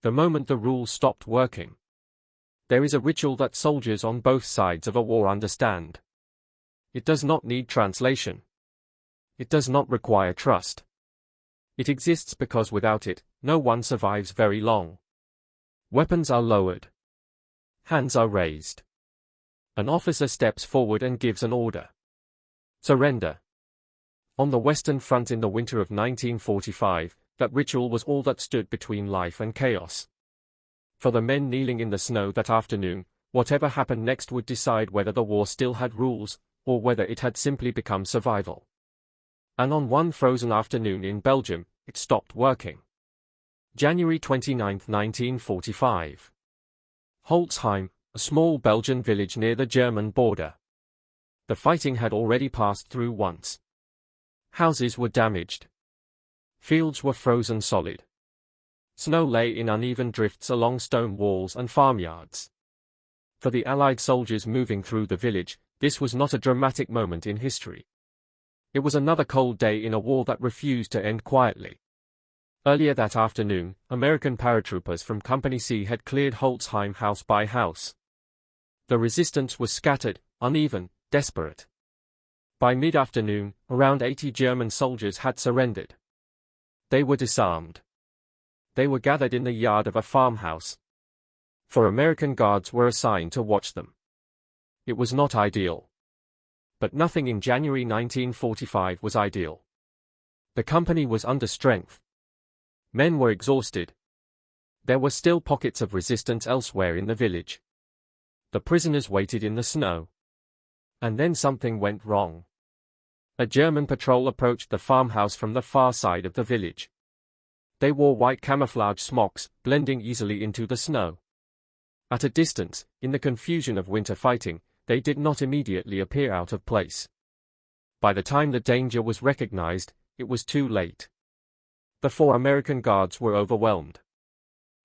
the moment the rules stopped working. There is a ritual that soldiers on both sides of a war understand. It does not need translation. It does not require trust. It exists because without it, no one survives very long. Weapons are lowered. Hands are raised. An officer steps forward and gives an order. Surrender. On the Western Front in the winter of 1945, that ritual was all that stood between life and chaos. For the men kneeling in the snow that afternoon, whatever happened next would decide whether the war still had rules, or whether it had simply become survival. And on one frozen afternoon in Belgium, it stopped working. January 29, 1945. Holtzheim, a small Belgian village near the German border. The fighting had already passed through once. Houses were damaged. Fields were frozen solid. Snow lay in uneven drifts along stone walls and farmyards. For the Allied soldiers moving through the village, this was not a dramatic moment in history. It was another cold day in a war that refused to end quietly. Earlier that afternoon, American paratroopers from Company C had cleared Holtzheim house by house. The resistance was scattered, uneven, desperate. By mid-afternoon, around 80 German soldiers had surrendered. They were disarmed. They were gathered in the yard of a farmhouse. 4 American guards were assigned to watch them. It was not ideal. But nothing in January 1945 was ideal. The company was under strength. Men were exhausted. There were still pockets of resistance elsewhere in the village. The prisoners waited in the snow. And then something went wrong. A German patrol approached the farmhouse from the far side of the village. They wore white camouflage smocks, blending easily into the snow. At a distance, in the confusion of winter fighting, they did not immediately appear out of place. By the time the danger was recognized, it was too late. The 4 American guards were overwhelmed.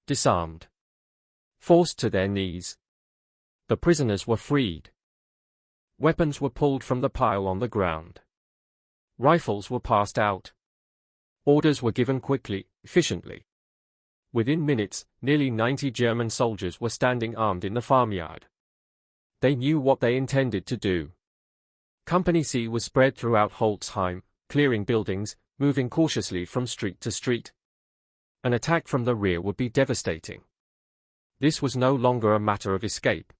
Disarmed. Forced to their knees. The prisoners were freed. Weapons were pulled from the pile on the ground. Rifles were passed out. Orders were given quickly, efficiently. Within minutes, nearly 90 German soldiers were standing armed in the farmyard. They knew what they intended to do. Company C was spread throughout Holtzheim, clearing buildings, moving cautiously from street to street. An attack from the rear would be devastating. This was no longer a matter of escape.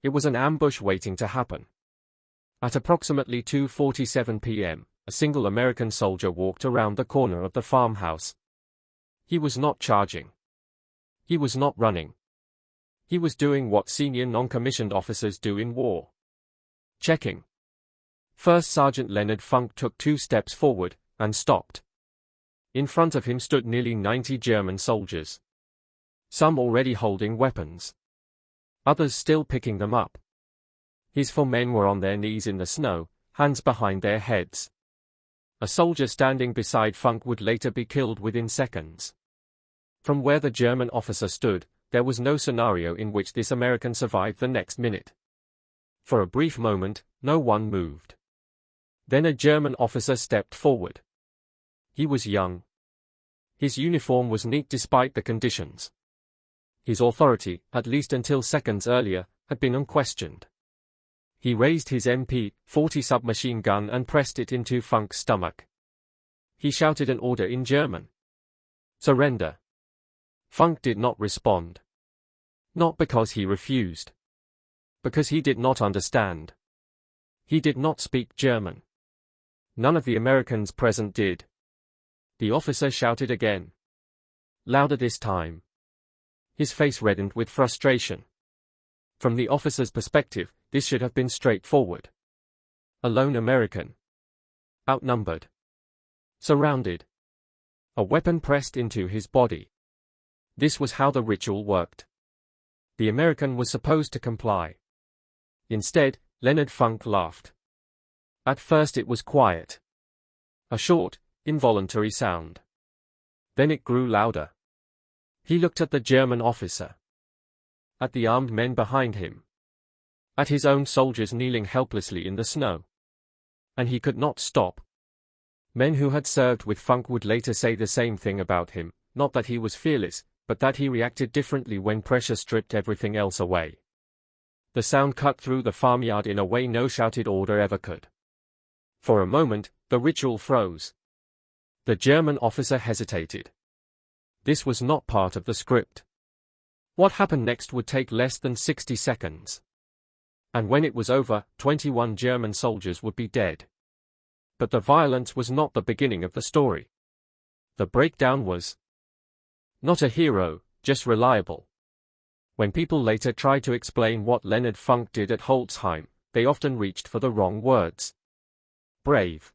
It was an ambush waiting to happen. At approximately 2:47 p.m., a single American soldier walked around the corner of the farmhouse. He was not charging. He was not running. He was doing what senior non-commissioned officers do in war. Checking. First Sergeant Leonard Funk took 2 steps forward, and stopped. In front of him stood nearly 90 German soldiers. Some already holding weapons. Others still picking them up. His 4 men were on their knees in the snow, hands behind their heads. A soldier standing beside Funk would later be killed within seconds. From where the German officer stood, there was no scenario in which this American survived the next minute. For a brief moment, no one moved. Then a German officer stepped forward. He was young. His uniform was neat despite the conditions. His authority, at least until seconds earlier, had been unquestioned. He raised his MP-40 submachine gun and pressed it into Funk's stomach. He shouted an order in German. Surrender. Funk did not respond. Not because he refused. Because he did not understand. He did not speak German. None of the Americans present did. The officer shouted again. Louder this time. His face reddened with frustration. From the officer's perspective, this should have been straightforward. A lone American. Outnumbered. Surrounded. A weapon pressed into his body. This was how the ritual worked. The American was supposed to comply. Instead, Leonard Funk laughed. At first it was quiet. A short, involuntary sound. Then it grew louder. He looked at the German officer. At the armed men behind him. At his own soldiers kneeling helplessly in the snow. And he could not stop. Men who had served with Funk would later say the same thing about him, not that he was fearless, but that he reacted differently when pressure stripped everything else away. The sound cut through the farmyard in a way no shouted order ever could. For a moment, the ritual froze. The German officer hesitated. This was not part of the script. What happened next would take less than 60 seconds. And when it was over, 21 German soldiers would be dead. But the violence was not the beginning of the story. The breakdown was not a hero, just reliable. When people later tried to explain what Leonard Funk did at Holtzheim, they often reached for the wrong words. Brave.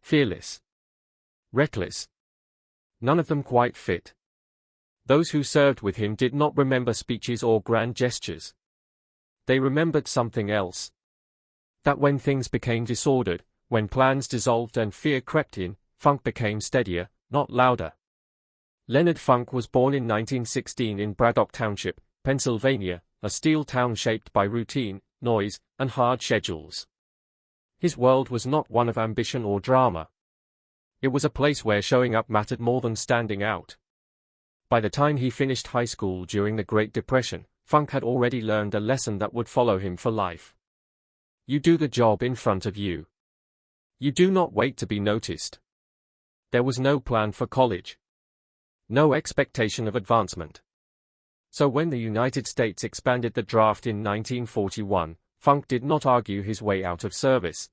Fearless. Reckless. None of them quite fit. Those who served with him did not remember speeches or grand gestures. They remembered something else. That when things became disordered, when plans dissolved and fear crept in, Funk became steadier, not louder. Leonard Funk was born in 1916 in Braddock Township, Pennsylvania, a steel town shaped by routine, noise, and hard schedules. His world was not one of ambition or drama. It was a place where showing up mattered more than standing out. By the time he finished high school during the Great Depression, Funk had already learned a lesson that would follow him for life. You do the job in front of you. You do not wait to be noticed. There was no plan for college. No expectation of advancement. So when the United States expanded the draft in 1941, Funk did not argue his way out of service.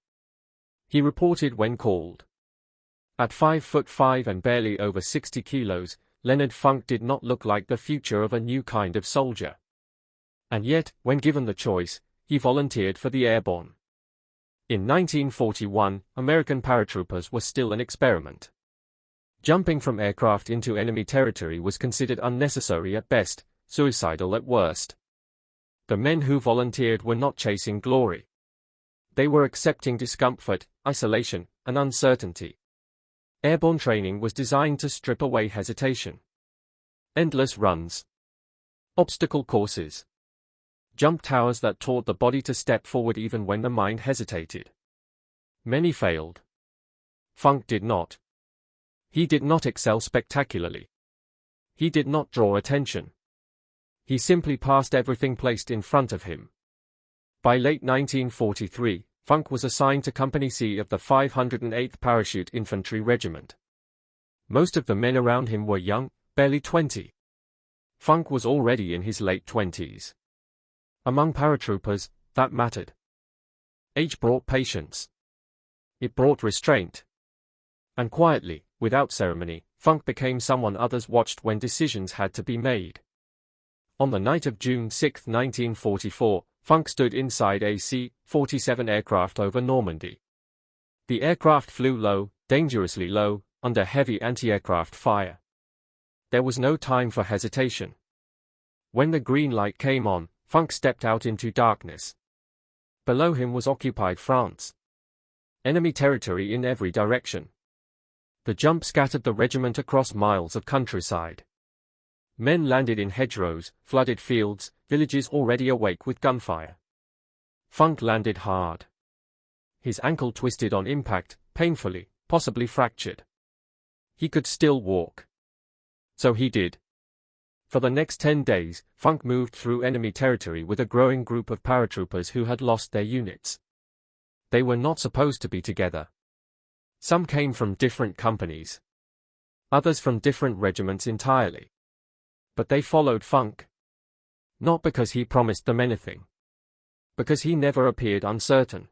He reported when called. At 5'5" and barely over 60 kilos, Leonard Funk did not look like the future of a new kind of soldier. And yet, when given the choice, he volunteered for the Airborne. In 1941, American paratroopers were still an experiment. Jumping from aircraft into enemy territory was considered unnecessary at best, suicidal at worst. The men who volunteered were not chasing glory. They were accepting discomfort, isolation, and uncertainty. Airborne training was designed to strip away hesitation. Endless runs. Obstacle courses. Jump towers that taught the body to step forward even when the mind hesitated. Many failed. Funk did not. He did not excel spectacularly. He did not draw attention. He simply passed everything placed in front of him. By late 1943, Funk was assigned to Company C of the 508th Parachute Infantry Regiment. Most of the men around him were young, barely 20. Funk was already in his late 20s. Among paratroopers, that mattered. Age brought patience. It brought restraint. And quietly, without ceremony, Funk became someone others watched when decisions had to be made. On the night of June 6, 1944, Funk stood inside a C-47 aircraft over Normandy. The aircraft flew low, dangerously low, under heavy anti-aircraft fire. There was no time for hesitation. When the green light came on, Funk stepped out into darkness. Below him was occupied France. Enemy territory in every direction. The jump scattered the regiment across miles of countryside. Men landed in hedgerows, flooded fields, villages already awake with gunfire. Funk landed hard. His ankle twisted on impact, painfully, possibly fractured. He could still walk. So he did. For the next 10 days, Funk moved through enemy territory with a growing group of paratroopers who had lost their units. They were not supposed to be together. Some came from different companies. Others from different regiments entirely. But they followed Funk. Not because he promised them anything. Because he never appeared uncertain.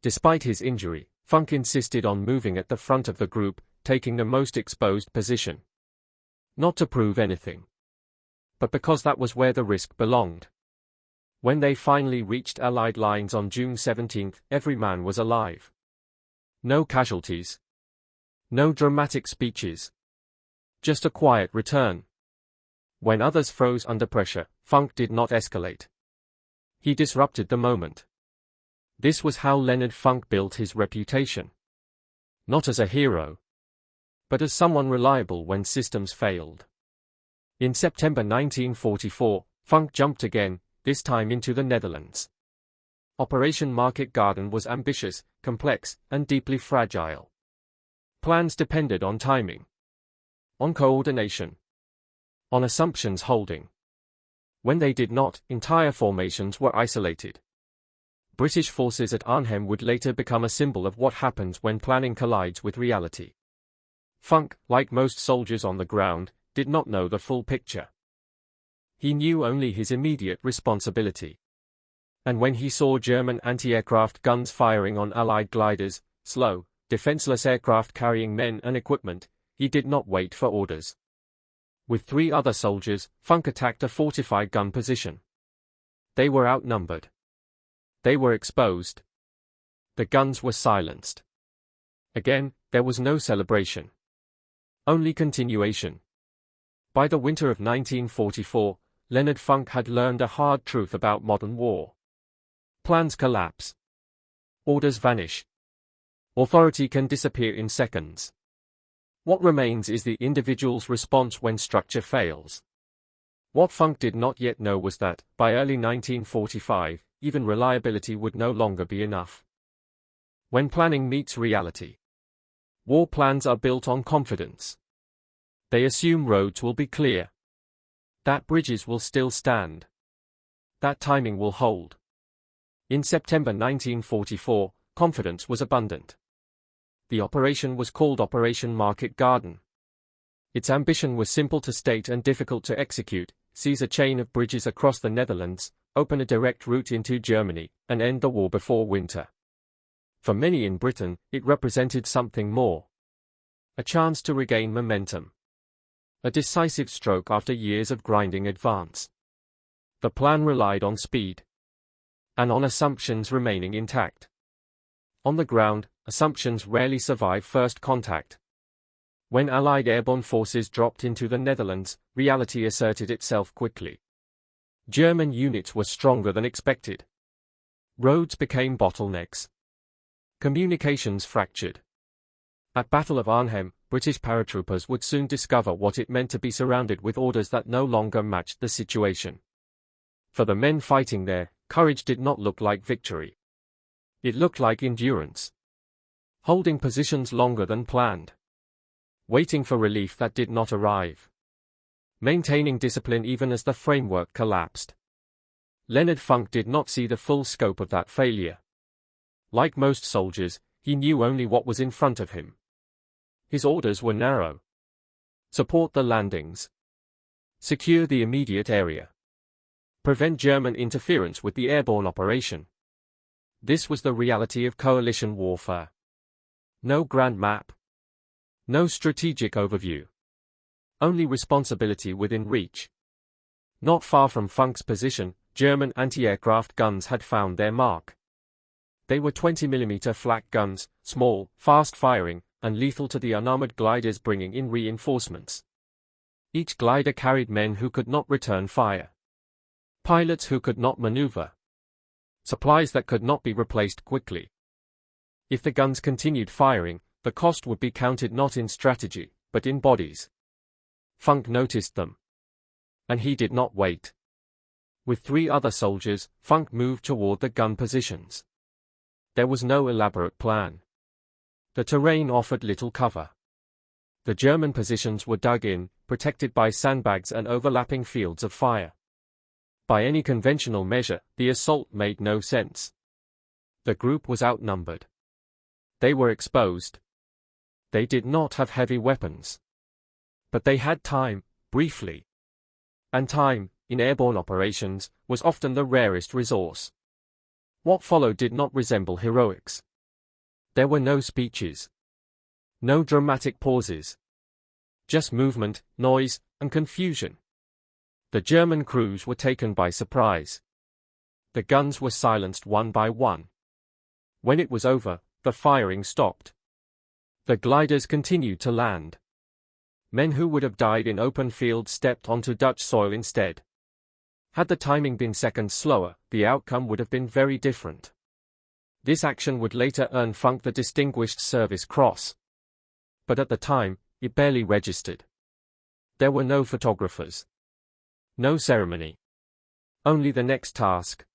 Despite his injury, Funk insisted on moving at the front of the group, taking the most exposed position. Not to prove anything. But because that was where the risk belonged. When they finally reached Allied lines on June 17, every man was alive. No casualties. No dramatic speeches. Just a quiet return. When others froze under pressure, Funk did not escalate. He disrupted the moment. This was how Leonard Funk built his reputation. Not as a hero, but as someone reliable when systems failed. In September 1944, Funk jumped again, this time into the Netherlands. Operation Market Garden was ambitious, complex, and deeply fragile. Plans depended on timing. On coordination. on assumptions holding. When they did not, entire formations were isolated. British forces at Arnhem would later become a symbol of what happens when planning collides with reality. Funk, like most soldiers on the ground, did not know the full picture. He knew only his immediate responsibility. And when he saw German anti-aircraft guns firing on Allied gliders, slow, defenseless aircraft carrying men and equipment, he did not wait for orders. With 3 other soldiers, Funk attacked a fortified gun position. They were outnumbered. They were exposed. The guns were silenced. Again, there was no celebration. Only continuation. By the winter of 1944, Leonard Funk had learned a hard truth about modern war. Plans collapse. Orders vanish. Authority can disappear in seconds. What remains is the individual's response when structure fails. What Funk did not yet know was that, by early 1945, even reliability would no longer be enough. When planning meets reality. War plans are built on confidence. They assume roads will be clear. That bridges will still stand. That timing will hold. In September 1944, confidence was abundant. The operation was called Operation Market Garden. Its ambition was simple to state and difficult to execute: seize a chain of bridges across the Netherlands, open a direct route into Germany, and end the war before winter. For many in Britain, it represented something more. A chance to regain momentum. A decisive stroke after years of grinding advance. The plan relied on speed. And on assumptions remaining intact. On the ground, assumptions rarely survive first contact. When Allied airborne forces dropped into the Netherlands, reality asserted itself quickly. German units were stronger than expected. Roads became bottlenecks. Communications fractured. At Battle of Arnhem, British paratroopers would soon discover what it meant to be surrounded with orders that no longer matched the situation. For the men fighting there, courage did not look like victory. It looked like endurance. Holding positions longer than planned. Waiting for relief that did not arrive. Maintaining discipline even as the framework collapsed. Leonard Funk did not see the full scope of that failure. Like most soldiers, he knew only what was in front of him. His orders were narrow. Support the landings. Secure the immediate area. Prevent German interference with the airborne operation. This was the reality of coalition warfare. No grand map. No strategic overview. Only responsibility within reach. Not far from Funk's position, German anti-aircraft guns had found their mark. They were 20mm flak guns, small, fast-firing, and lethal to the unarmored gliders bringing in reinforcements. Each glider carried men who could not return fire. Pilots who could not maneuver. Supplies that could not be replaced quickly. If the guns continued firing, the cost would be counted not in strategy, but in bodies. Funk noticed them. And he did not wait. With 3 other soldiers, Funk moved toward the gun positions. There was no elaborate plan. The terrain offered little cover. The German positions were dug in, protected by sandbags and overlapping fields of fire. By any conventional measure, the assault made no sense. The group was outnumbered. They were exposed. They did not have heavy weapons. But they had time, briefly. And time, in airborne operations, was often the rarest resource. What followed did not resemble heroics. There were no speeches. No dramatic pauses. Just movement, noise, and confusion. The German crews were taken by surprise. The guns were silenced one by one. When it was over, the firing stopped. The gliders continued to land. Men who would have died in open fields stepped onto Dutch soil instead. Had the timing been seconds slower, the outcome would have been very different. This action would later earn Funk the Distinguished Service Cross. But at the time, it barely registered. There were no photographers. No ceremony. Only the next task.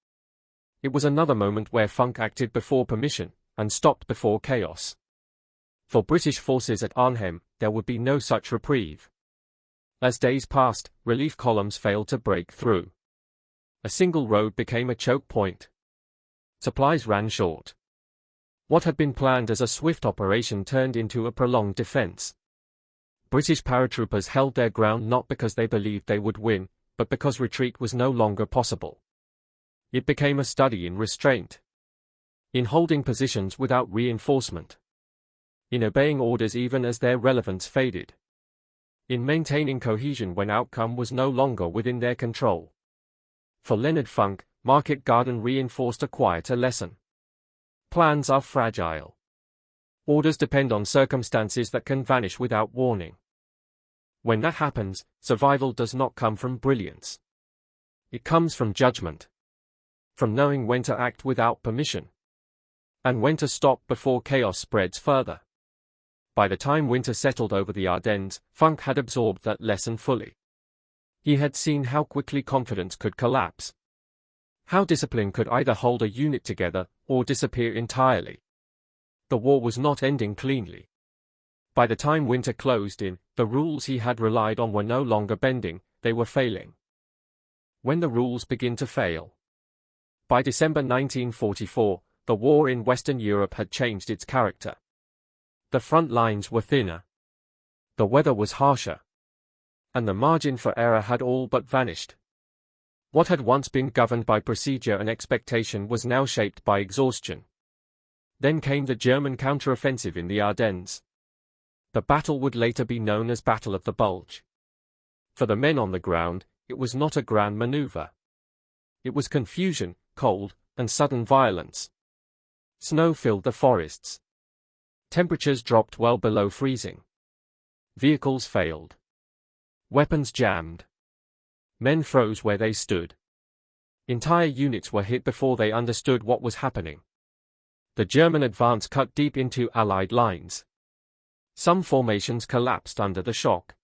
It was another moment where Funk acted before permission, and stopped before chaos. For British forces at Arnhem, there would be no such reprieve. As days passed, relief columns failed to break through. A single road became a choke point. Supplies ran short. What had been planned as a swift operation turned into a prolonged defense. British paratroopers held their ground not because they believed they would win, but because retreat was no longer possible. It became a study in restraint. In holding positions without reinforcement. In obeying orders even as their relevance faded. In maintaining cohesion when outcome was no longer within their control. For Leonard Funk, Market Garden reinforced a quieter lesson. Plans are fragile. Orders depend on circumstances that can vanish without warning. When that happens, survival does not come from brilliance. It comes from judgment. From knowing when to act without permission. And when to stop before chaos spreads further. By the time winter settled over the Ardennes, Funk had absorbed that lesson fully. He had seen how quickly confidence could collapse. How discipline could either hold a unit together, or disappear entirely. The war was not ending cleanly. By the time winter closed in, the rules he had relied on were no longer bending, they were failing. When the rules begin to fail. By December 1944, the war in Western Europe had changed its character. The front lines were thinner. The weather was harsher. And the margin for error had all but vanished. What had once been governed by procedure and expectation was now shaped by exhaustion. Then came the German counteroffensive in the Ardennes. The battle would later be known as Battle of the Bulge. For the men on the ground, it was not a grand maneuver. It was confusion, cold, and sudden violence. Snow filled the forests. Temperatures dropped well below freezing. Vehicles failed. Weapons jammed. Men froze where they stood. Entire units were hit before they understood what was happening. The German advance cut deep into Allied lines. Some formations collapsed under the shock.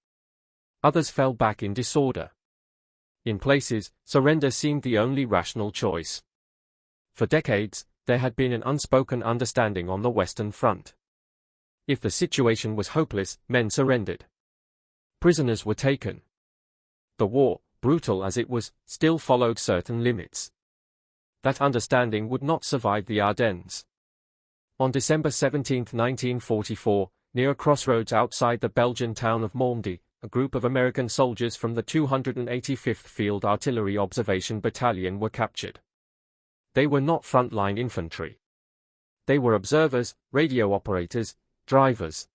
Others fell back in disorder. In places, surrender seemed the only rational choice. For decades, there had been an unspoken understanding on the Western Front. If the situation was hopeless, men surrendered. Prisoners were taken. The war, brutal as it was, still followed certain limits. That understanding would not survive the Ardennes. On December 17, 1944, near a crossroads outside the Belgian town of Normandy, a group of American soldiers from the 285th Field Artillery Observation Battalion were captured. They were not frontline infantry. They were observers, radio operators, drivers.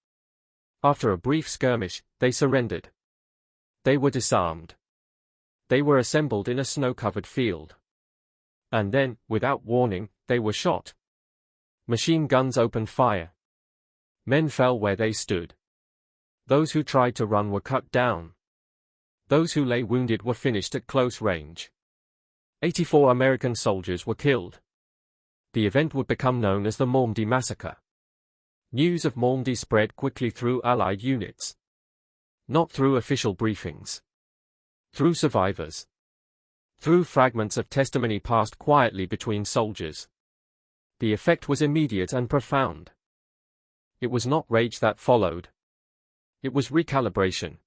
After a brief skirmish, they surrendered. They were disarmed. They were assembled in a snow-covered field. And then, without warning, they were shot. Machine guns opened fire. Men fell where they stood. Those who tried to run were cut down. Those who lay wounded were finished at close range. 84 American soldiers were killed. The event would become known as the Normandy Massacre. News of Normandy spread quickly through Allied units. Not through official briefings. Through survivors. Through fragments of testimony passed quietly between soldiers. The effect was immediate and profound. It was not rage that followed. It was recalibration.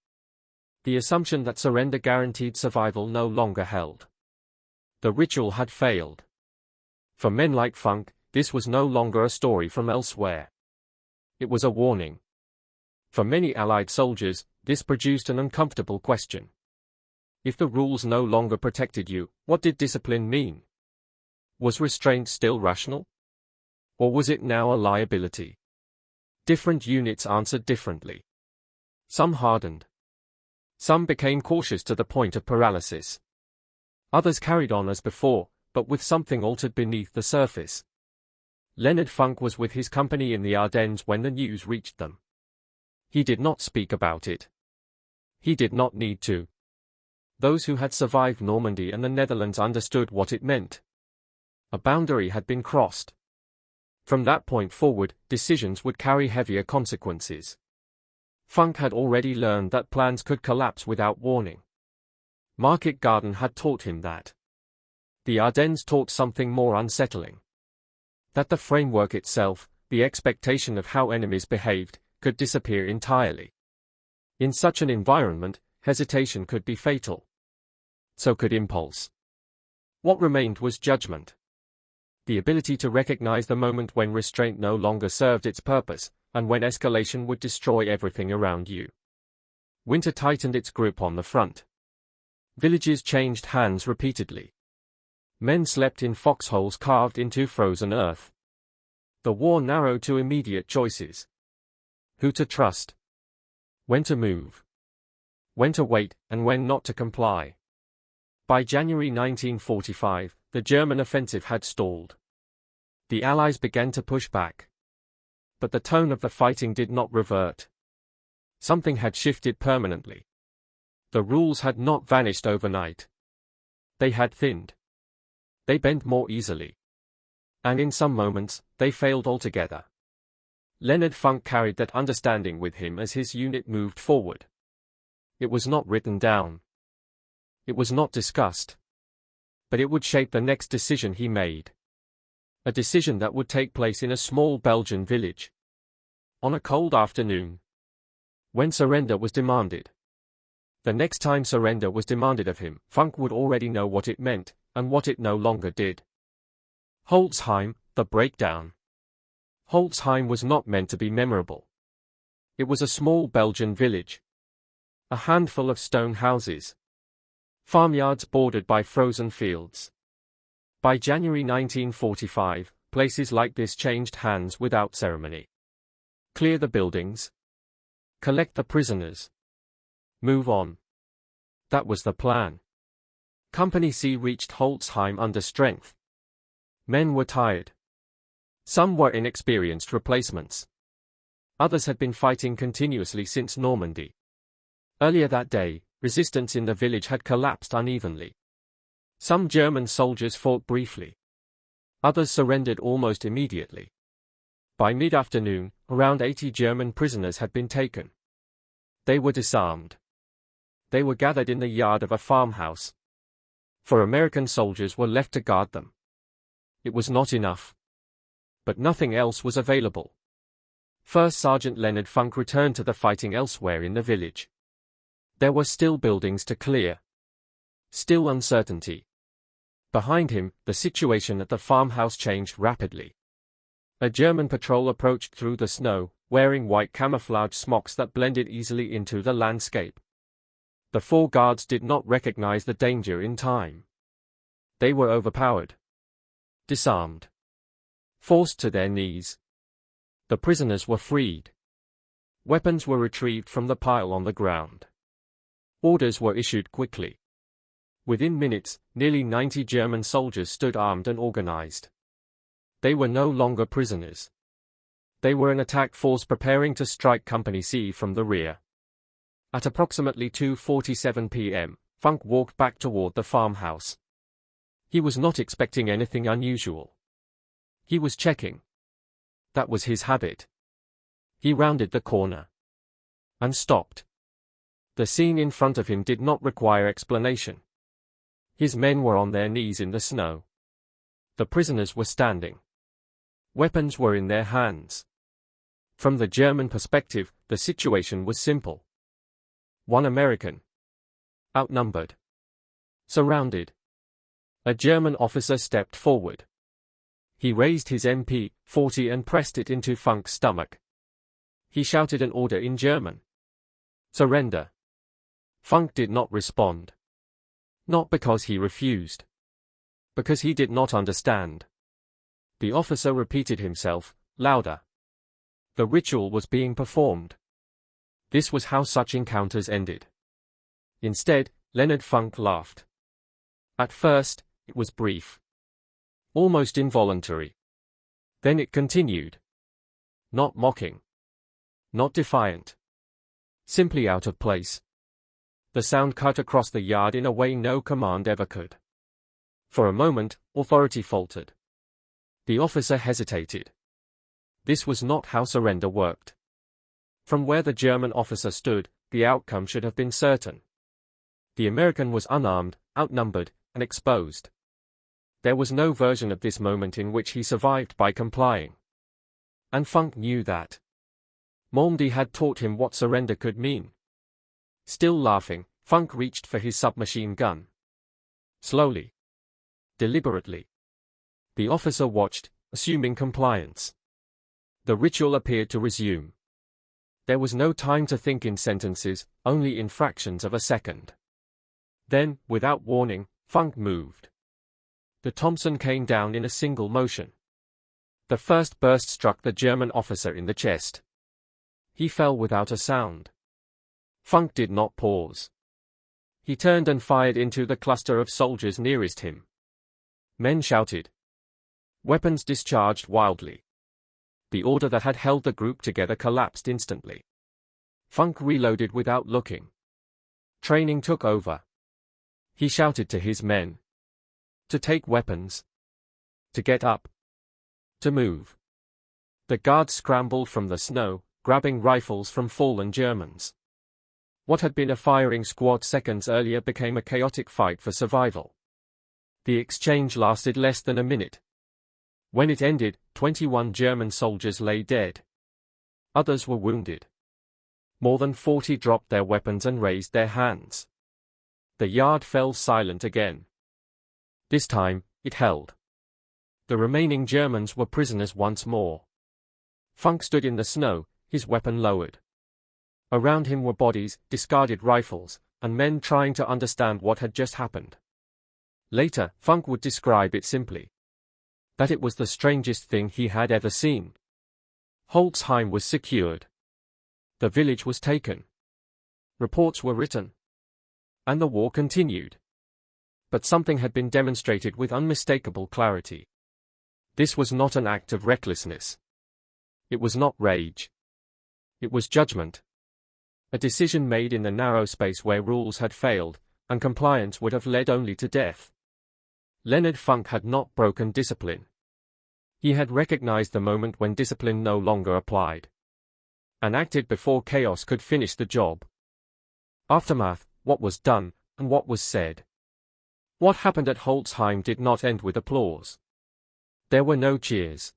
The assumption that surrender guaranteed survival no longer held. The ritual had failed. For men like Funk, this was no longer a story from elsewhere. It was a warning. For many Allied soldiers, this produced an uncomfortable question. If the rules no longer protected you, what did discipline mean? Was restraint still rational? Or was it now a liability? Different units answered differently. Some hardened. Some became cautious to the point of paralysis. Others carried on as before, but with something altered beneath the surface. Leonard Funk was with his company in the Ardennes when the news reached them. He did not speak about it. He did not need to. Those who had survived Normandy and the Netherlands understood what it meant. A boundary had been crossed. From that point forward, decisions would carry heavier consequences. Funk had already learned that plans could collapse without warning. Market Garden had taught him that. The Ardennes taught something more unsettling. That the framework itself, the expectation of how enemies behaved, could disappear entirely. In such an environment, Hesitation could be fatal. So could impulse. What remained was judgment. The ability to recognize the moment when restraint no longer served its purpose, and when escalation would destroy everything around you. Winter tightened its grip on the front. Villages changed hands repeatedly. Men slept in foxholes carved into frozen earth. The war narrowed to immediate choices. Who to trust. When to move. When to wait, and when not to comply. By January 1945, the German offensive had stalled. The Allies began to push back. But the tone of the fighting did not revert. Something had shifted permanently. The rules had not vanished overnight. They had thinned. They bent more easily. And in some moments, they failed altogether. Leonard Funk carried that understanding with him as his unit moved forward. It was not written down. It was not discussed. But it would shape the next decision he made. A decision that would take place in a small Belgian village. On a cold afternoon. When surrender was demanded. The next time surrender was demanded of him, Funk would already know what it meant, and what it no longer did. Holtzheim, the breakdown. Holtzheim was not meant to be memorable. It was a small Belgian village. A handful of stone houses. Farmyards bordered by frozen fields. By January 1945, places like this changed hands without ceremony. Clear the buildings. Collect the prisoners. Move on. That was the plan. Company C reached Holtzheim under strength. Men were tired. Some were inexperienced replacements. Others had been fighting continuously since Normandy. Earlier that day, resistance in the village had collapsed unevenly. Some German soldiers fought briefly. Others surrendered almost immediately. By mid-afternoon, around 80 German prisoners had been taken. They were disarmed. They were gathered in the yard of a farmhouse. 4 American soldiers were left to guard them. It was not enough. But nothing else was available. First Sergeant Leonard Funk returned to the fighting elsewhere in the village. There were still buildings to clear. Still uncertainty. Behind him, the situation at the farmhouse changed rapidly. A German patrol approached through the snow, wearing white camouflage smocks that blended easily into the landscape. The 4 guards did not recognize the danger in time. They were overpowered. Disarmed. Forced to their knees. The prisoners were freed. Weapons were retrieved from the pile on the ground. Orders were issued quickly. Within minutes, nearly 90 German soldiers stood armed and organized. They were no longer prisoners. They were an attack force preparing to strike Company C from the rear. At approximately 2:47 p.m., Funk walked back toward the farmhouse. He was not expecting anything unusual. He was checking. That was his habit. He rounded the corner. And stopped. The scene in front of him did not require explanation. His men were on their knees in the snow. The prisoners were standing. Weapons were in their hands. From the German perspective, the situation was simple. 1 American. Outnumbered. Surrounded. A German officer stepped forward. He raised his MP-40 and pressed it into Funk's stomach. He shouted an order in German. Surrender. Funk did not respond. Not because he refused. Because he did not understand. The officer repeated himself, louder. The ritual was being performed. This was how such encounters ended. Instead, Leonard Funk laughed. At first, it was brief. Almost involuntary. Then it continued. Not mocking. Not defiant. Simply out of place. The sound cut across the yard in a way no command ever could. For a moment, authority faltered. The officer hesitated. This was not how surrender worked. From where the German officer stood, the outcome should have been certain. The American was unarmed, outnumbered, and exposed. There was no version of this moment in which he survived by complying. And Funk knew that. Normandy had taught him what surrender could mean. Still laughing, Funk reached for his submachine gun. Slowly. Deliberately. The officer watched, assuming compliance. The ritual appeared to resume. There was no time to think in sentences, only in fractions of a second. Then, without warning, Funk moved. The Thompson came down in a single motion. The first burst struck the German officer in the chest. He fell without a sound. Funk did not pause. He turned and fired into the cluster of soldiers nearest him. Men shouted. Weapons discharged wildly. The order that had held the group together collapsed instantly. Funk reloaded without looking. Training took over. He shouted to his men. To take weapons. To get up. To move. The guards scrambled from the snow, grabbing rifles from fallen Germans. What had been a firing squad seconds earlier became a chaotic fight for survival. The exchange lasted less than a minute. When it ended, 21 German soldiers lay dead. Others were wounded. More than 40 dropped their weapons and raised their hands. The yard fell silent again. This time, it held. The remaining Germans were prisoners once more. Funk stood in the snow, his weapon lowered. Around him were bodies, discarded rifles, and men trying to understand what had just happened. Later, Funk would describe it simply. That it was the strangest thing he had ever seen. Holtzheim was secured. The village was taken. Reports were written. And the war continued. But something had been demonstrated with unmistakable clarity. This was not an act of recklessness. It was not rage. It was judgment. A decision made in the narrow space where rules had failed, and compliance would have led only to death. Leonard Funk had not broken discipline. He had recognized the moment when discipline no longer applied. And acted before chaos could finish the job. Aftermath, what was done, and what was said. What happened at Holtzheim did not end with applause. There were no cheers.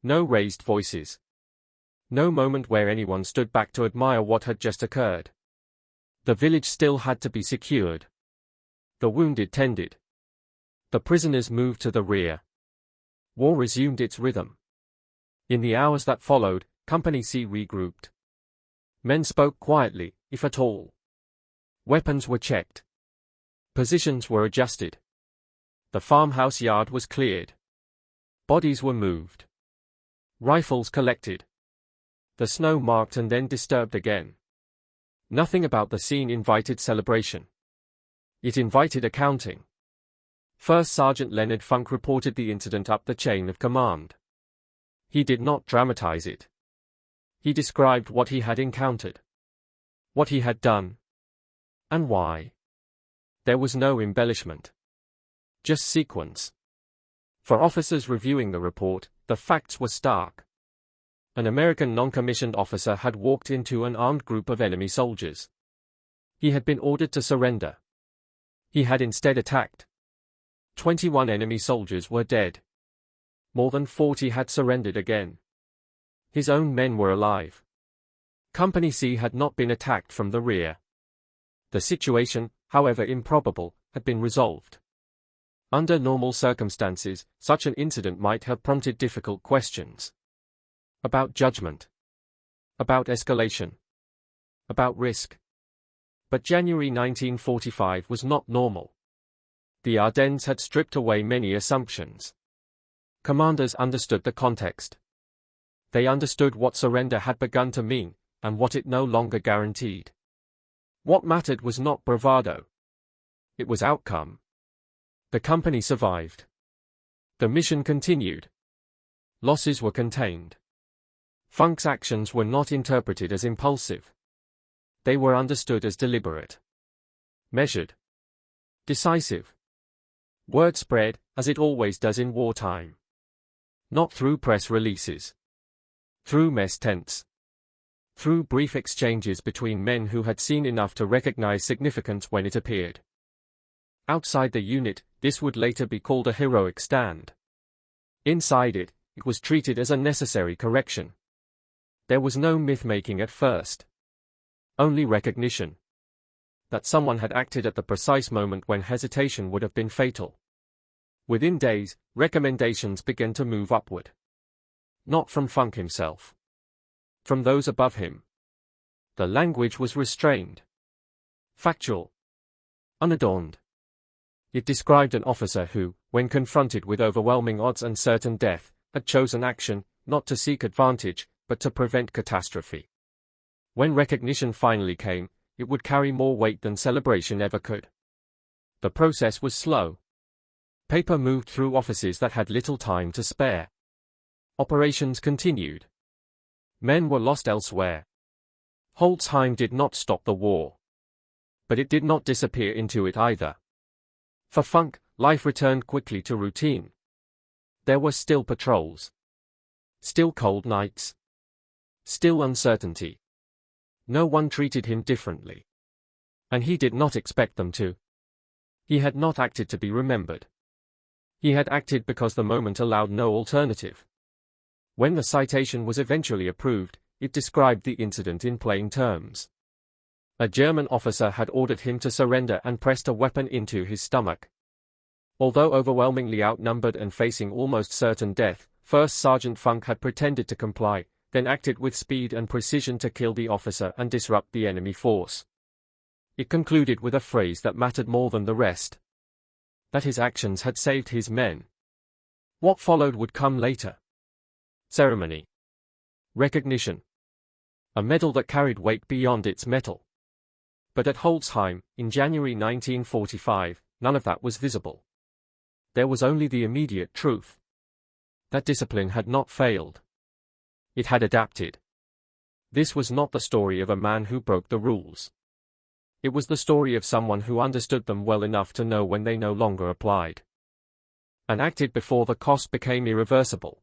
No raised voices. No moment where anyone stood back to admire what had just occurred. The village still had to be secured. The wounded tended. The prisoners moved to the rear. War resumed its rhythm. In the hours that followed, Company C regrouped. Men spoke quietly, if at all. Weapons were checked. Positions were adjusted. The farmhouse yard was cleared. Bodies were moved. Rifles collected. The snow marked and then disturbed again. Nothing about the scene invited celebration. It invited accounting. First Sergeant Leonard Funk reported the incident up the chain of command. He did not dramatize it. He described what he had encountered. What he had done. And why. There was no embellishment. Just sequence. For officers reviewing the report, the facts were stark. An American non-commissioned officer had walked into an armed group of enemy soldiers. He had been ordered to surrender. He had instead attacked. 21 enemy soldiers were dead. More than 40 had surrendered again. His own men were alive. Company C had not been attacked from the rear. The situation, however improbable, had been resolved. Under normal circumstances, such an incident might have prompted difficult questions. About judgment. About escalation. About risk. But January 1945 was not normal. The Ardennes had stripped away many assumptions. Commanders understood the context. They understood what surrender had begun to mean, and what it no longer guaranteed. What mattered was not bravado. It was outcome. The company survived. The mission continued. Losses were contained. Funk's actions were not interpreted as impulsive. They were understood as deliberate. Measured. Decisive. Word spread, as it always does in wartime. Not through press releases. Through mess tents. Through brief exchanges between men who had seen enough to recognize significance when it appeared. Outside the unit, this would later be called a heroic stand. Inside it, it was treated as a necessary correction. There was no myth-making at first. Only recognition. that someone had acted at the precise moment when hesitation would have been fatal. Within days, recommendations began to move upward. Not from Funk himself. From those above him. The language was restrained. Factual. Unadorned. It described an officer who, when confronted with overwhelming odds and certain death, had chosen action, not to seek advantage, but to prevent catastrophe. When recognition finally came, it would carry more weight than celebration ever could. The process was slow. Paper moved through offices that had little time to spare. Operations continued. Men were lost elsewhere. Holtzheim did not stop the war. But it did not disappear into it either. For Funk, life returned quickly to routine. There were still patrols. Still cold nights. Still uncertainty. No one treated him differently. And he did not expect them to. He had not acted to be remembered. He had acted because the moment allowed no alternative. When the citation was eventually approved, it described the incident in plain terms. A German officer had ordered him to surrender and pressed a weapon into his stomach. Although overwhelmingly outnumbered and facing almost certain death, First Sergeant Funk had pretended to comply, then acted with speed and precision to kill the officer and disrupt the enemy force. It concluded with a phrase that mattered more than the rest. That his actions had saved his men. What followed would come later. Ceremony. Recognition. A medal that carried weight beyond its metal. But at Holtzheim, in January 1945, none of that was visible. There was only the immediate truth. That discipline had not failed. It had adapted. This was not the story of a man who broke the rules. It was the story of someone who understood them well enough to know when they no longer applied. And acted before the cost became irreversible.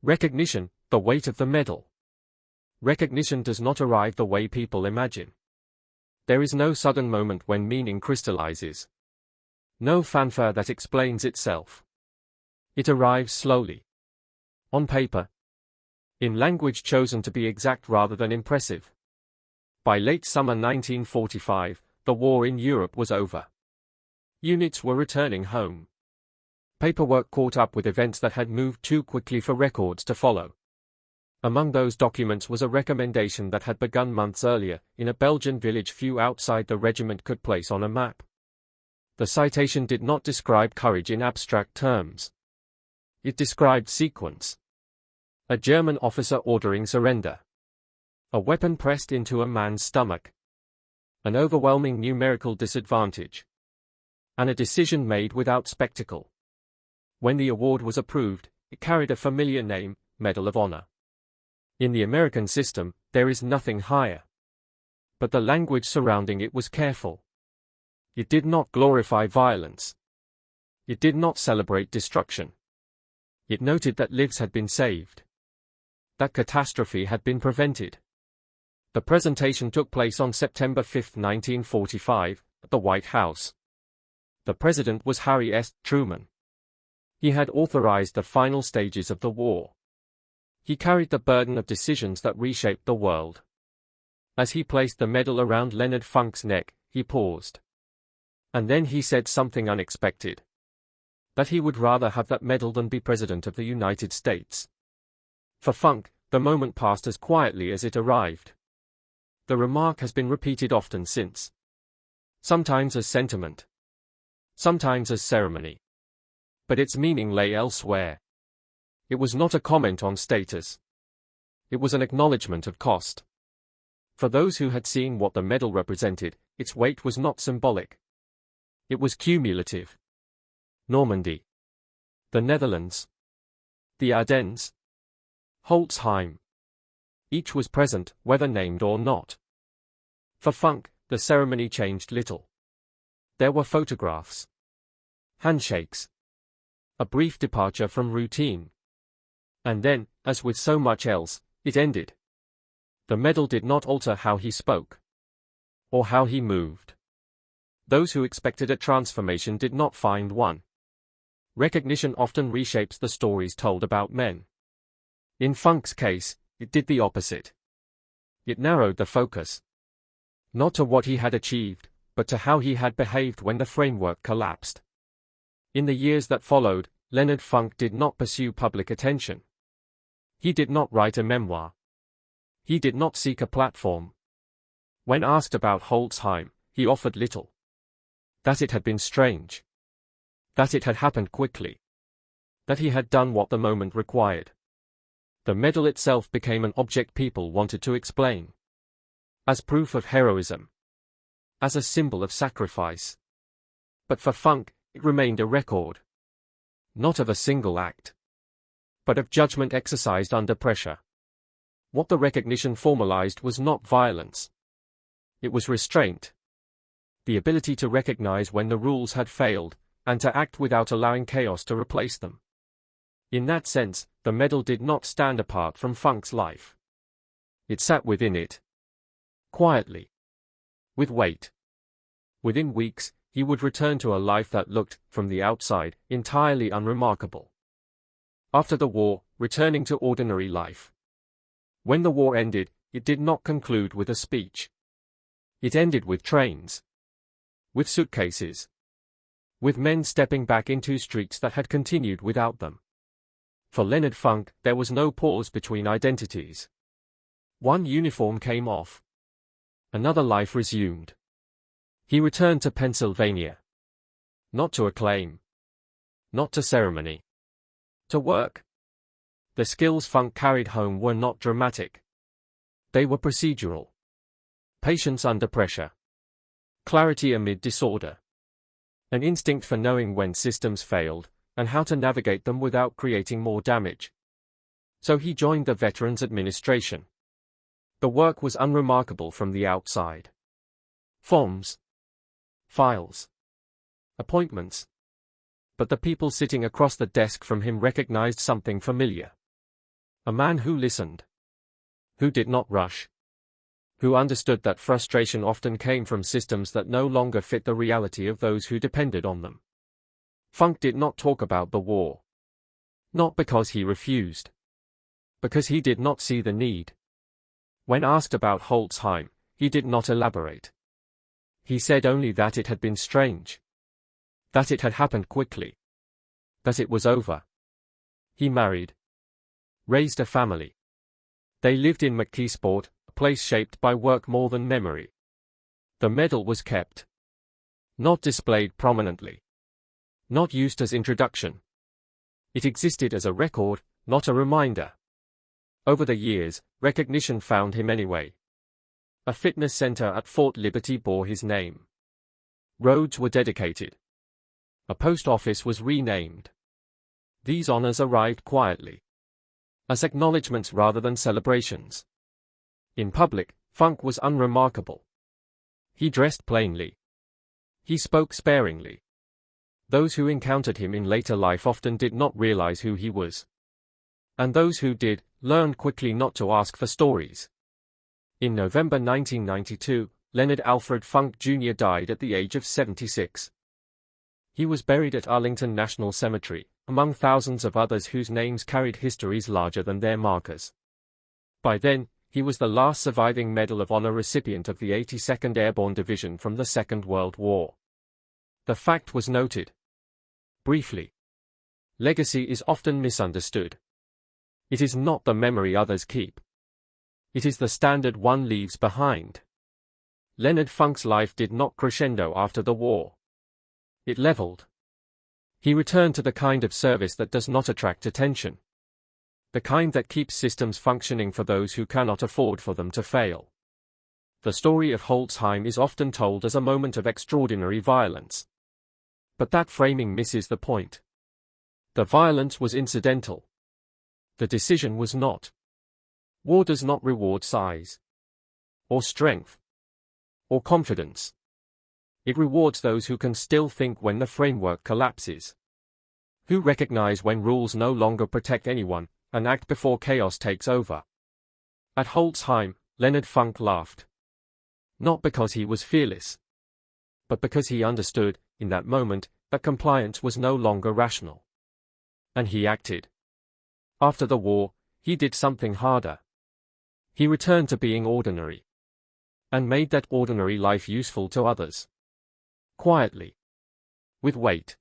Recognition, the weight of the medal. Recognition does not arrive the way people imagine. There is no sudden moment when meaning crystallizes. No fanfare that explains itself. It arrives slowly. On paper. In language chosen to be exact rather than impressive. By late summer 1945, the war in Europe was over. Units were returning home. Paperwork caught up with events that had moved too quickly for records to follow. Among those documents was a recommendation that had begun months earlier, in a Belgian village few outside the regiment could place on a map. The citation did not describe courage in abstract terms. It described sequence. A German officer ordering surrender. A weapon pressed into a man's stomach. An overwhelming numerical disadvantage. And a decision made without spectacle. When the award was approved, it carried a familiar name, Medal of Honor. In the American system, there is nothing higher. But the language surrounding it was careful. It did not glorify violence. It did not celebrate destruction. It noted that lives had been saved. That catastrophe had been prevented. The presentation took place on September 5, 1945, at the White House. The president was Harry S. Truman. He had authorized the final stages of the war. He carried the burden of decisions that reshaped the world. As he placed the medal around Leonard Funk's neck, he paused. And then he said something unexpected. That he would rather have that medal than be President of the United States. For Funk, the moment passed as quietly as it arrived. The remark has been repeated often since. Sometimes as sentiment. Sometimes as ceremony. But its meaning lay elsewhere. It was not a comment on status. It was an acknowledgement of cost. For those who had seen what the medal represented, its weight was not symbolic. It was cumulative. Normandy. The Netherlands. The Ardennes. Holtzheim. Each was present, whether named or not. For Funk, the ceremony changed little. There were photographs. Handshakes. A brief departure from routine. And then, as with so much else, it ended. The medal did not alter how he spoke. Or how he moved. Those who expected a transformation did not find one. Recognition often reshapes the stories told about men. In Funk's case, it did the opposite. It narrowed the focus. Not to what he had achieved, but to how he had behaved when the framework collapsed. In the years that followed, Leonard Funk did not pursue public attention. He did not write a memoir. He did not seek a platform. When asked about Holtzheim, he offered little. That it had been strange. That it had happened quickly. That he had done what the moment required. The medal itself became an object people wanted to explain. As proof of heroism. As a symbol of sacrifice. But for Funk, it remained a record. Not of a single act. But of judgment exercised under pressure. What the recognition formalized was not violence. It was restraint. The ability to recognize when the rules had failed, and to act without allowing chaos to replace them. In that sense, the medal did not stand apart from Funk's life. It sat within it. Quietly. With weight. Within weeks, he would return to a life that looked, from the outside, entirely unremarkable. After the war, returning to ordinary life. When the war ended, it did not conclude with a speech. It ended with trains. With suitcases. With men stepping back into streets that had continued without them. For Leonard Funk, there was no pause between identities. One uniform came off. Another life resumed. He returned to Pennsylvania. Not to acclaim. Not to ceremony. To work. The skills Funk carried home were not dramatic. They were procedural. Patience under pressure. Clarity amid disorder. An instinct for knowing when systems failed, and how to navigate them without creating more damage. So he joined the Veterans Administration. The work was unremarkable from the outside. Forms. Files. Appointments. But the people sitting across the desk from him recognized something familiar. A man who listened. Who did not rush. Who understood that frustration often came from systems that no longer fit the reality of those who depended on them. Funk did not talk about the war. Not because he refused. Because he did not see the need. When asked about Holtzheim, he did not elaborate. He said only that it had been strange. That it had happened quickly. That it was over. He married. Raised a family. They lived in McKeesport, a place shaped by work more than memory. The medal was kept. Not displayed prominently. Not used as introduction. It existed as a record, not a reminder. Over the years, recognition found him anyway. A fitness center at Fort Liberty bore his name. Roads were dedicated. A post office was renamed. These honors arrived quietly. As acknowledgments rather than celebrations. In public, Funk was unremarkable. He dressed plainly. He spoke sparingly. Those who encountered him in later life often did not realize who he was. And those who did, learned quickly not to ask for stories. In November 1992, Leonard Alfred Funk Jr. died at the age of 76. He was buried at Arlington National Cemetery, among thousands of others whose names carried histories larger than their markers. By then, he was the last surviving Medal of Honor recipient of the 82nd Airborne Division from the Second World War. The fact was noted. Briefly. Legacy is often misunderstood. It is not the memory others keep. It is the standard one leaves behind. Leonard Funk's life did not crescendo after the war. It leveled. He returned to the kind of service that does not attract attention. The kind that keeps systems functioning for those who cannot afford for them to fail. The story of Holtzheim is often told as a moment of extraordinary violence. But that framing misses the point. The violence was incidental. The decision was not. War does not reward size. Or strength. Or confidence. It rewards those who can still think when the framework collapses. Who recognize when rules no longer protect anyone, and act before chaos takes over. At Holtzheim, Leonard Funk laughed. Not because he was fearless. But because he understood, in that moment, that compliance was no longer rational. And he acted. After the war, he did something harder. He returned to being ordinary. and made that ordinary life useful to others. Quietly. With weight.